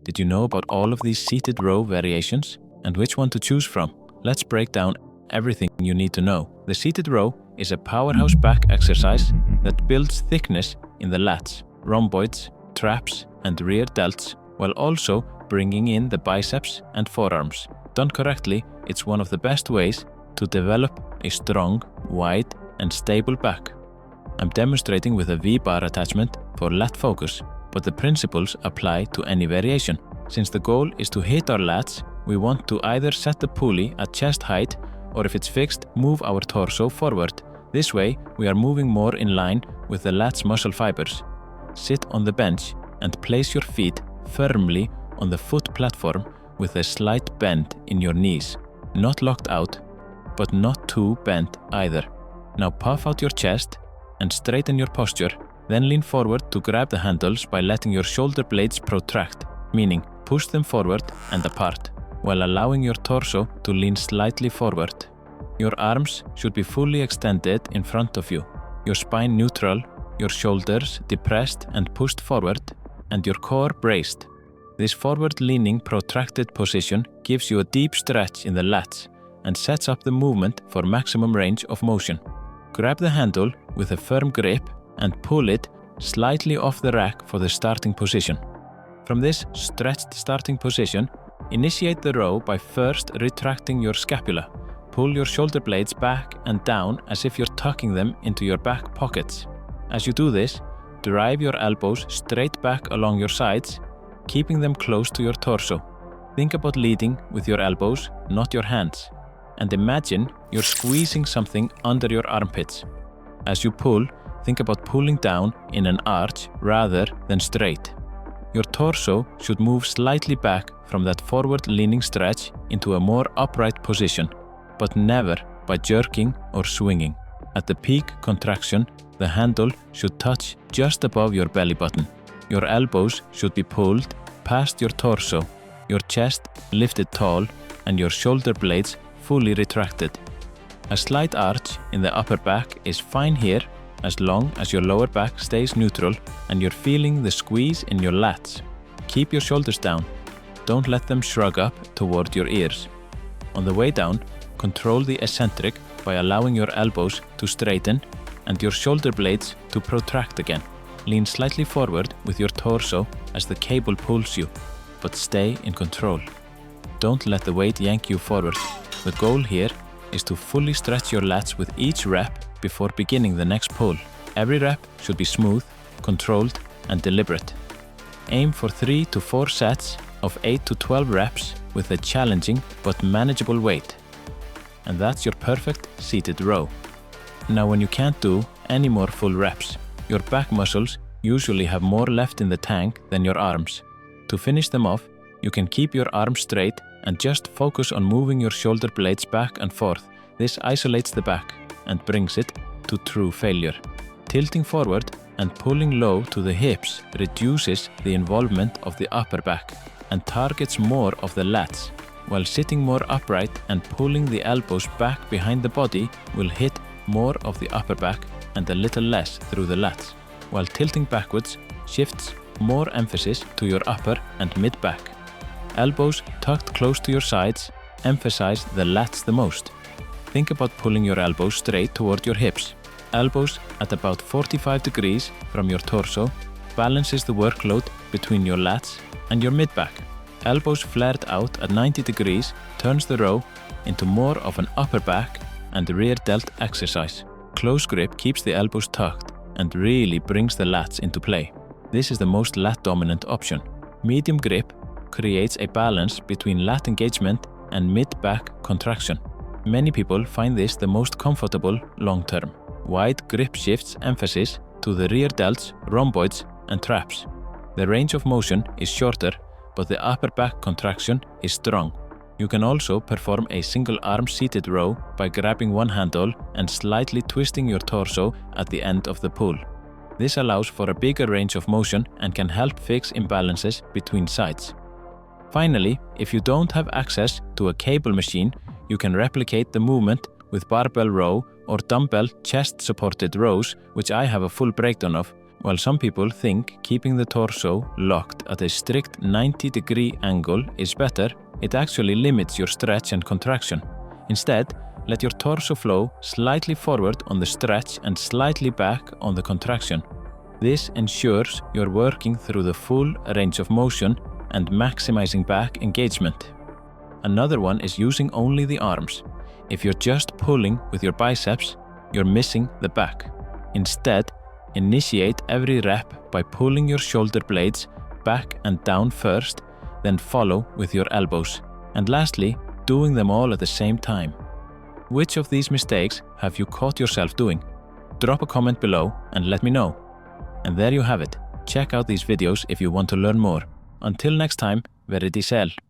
Did you know about all of these seated row variations and which one to choose from? Let's break down everything you need to know. The seated row is a powerhouse back exercise that builds thickness in the lats, rhomboids, traps, and rear delts, while also bringing in the biceps and forearms. Done correctly, it's one of the best ways to develop a strong, wide, and stable back. I'm demonstrating with a V-bar attachment for lat focus, but the principles apply to any variation. Since the goal is to hit our lats, we want to either set the pulley at chest height, or if it's fixed, move our torso forward. This way, we are moving more in line with the lats muscle fibers. Sit on the bench and place your feet firmly on the foot platform with a slight bend in your knees. Not locked out, but not too bent either. Now puff out your chest and straighten your posture, then lean forward to grab the handles by letting your shoulder blades protract, meaning push them forward and apart, while allowing your torso to lean slightly forward. Your arms should be fully extended in front of you, your spine neutral, your shoulders depressed and pushed forward, and your core braced. This forward-leaning, protracted position gives you a deep stretch in the lats and sets up the movement for maximum range of motion. Grab the handle with a firm grip and pull it slightly off the rack for the starting position. From this stretched starting position, initiate the row by first retracting your scapula. Pull your shoulder blades back and down as if you're tucking them into your back pockets. As you do this, drive your elbows straight back along your sides, keeping them close to your torso. Think about leading with your elbows, not your hands, and imagine you're squeezing something under your armpits. As you pull, think about pulling down in an arch rather than straight. Your torso should move slightly back from that forward-leaning stretch into a more upright position, but never by jerking or swinging. At the peak contraction, the handle should touch just above your belly button. Your elbows should be pulled past your torso, your chest lifted tall, and your shoulder blades fully retracted. A slight arch in the upper back is fine here as long as your lower back stays neutral and you're feeling the squeeze in your lats. Keep your shoulders down. Don't let them shrug up toward your ears. On the way down, control the eccentric by allowing your elbows to straighten and your shoulder blades to protract again. Lean slightly forward with your torso as the cable pulls you, but stay in control. Don't let the weight yank you forward. The goal here is to fully stretch your lats with each rep before beginning the next pull. Every rep should be smooth, controlled, and deliberate. Aim for 3 to 4 sets of 8 to 12 reps with a challenging but manageable weight. And that's your perfect seated row. Now when you can't do any more full reps, your back muscles usually have more left in the tank than your arms. To finish them off, you can keep your arms straight and just focus on moving your shoulder blades back and forth. This isolates the back and brings it to true failure. Tilting forward and pulling low to the hips reduces the involvement of the upper back and targets more of the lats, while sitting more upright and pulling the elbows back behind the body will hit more of the upper back and a little less through the lats, while tilting backwards shifts more emphasis to your upper and mid back. Elbows tucked close to your sides emphasize the lats the most. Think about pulling your elbows straight toward your hips. Elbows at about 45 degrees from your torso balances the workload between your lats and your mid back. Elbows flared out at 90 degrees turns the row into more of an upper back and rear delt exercise. Close grip keeps the elbows tucked and really brings the lats into play. This is the most lat dominant option. Medium grip creates a balance between lat engagement and mid-back contraction. Many people find this the most comfortable long-term. Wide grip shifts emphasis to the rear delts, rhomboids, and traps. The range of motion is shorter, but the upper back contraction is strong. You can also perform a single arm seated row by grabbing one handle and slightly twisting your torso at the end of the pull. This allows for a bigger range of motion and can help fix imbalances between sides. Finally, if you don't have access to a cable machine, you can replicate the movement with barbell row or dumbbell chest-supported rows, which I have a full breakdown of, While some people think keeping the torso locked at a strict 90-degree angle is better, it actually limits your stretch and contraction. Instead, let your torso flow slightly forward on the stretch and slightly back on the contraction. This ensures you're working through the full range of motion and maximizing back engagement. Another one is using only the arms. If you're just pulling with your biceps, you're missing the back. Instead, initiate every rep by pulling your shoulder blades back and down first, then follow with your elbows. And lastly, doing them all at the same time. Which of these mistakes have you caught yourself doing? Drop a comment below and let me know. And there you have it. Check out these videos if you want to learn more. Until next time, verið í sel.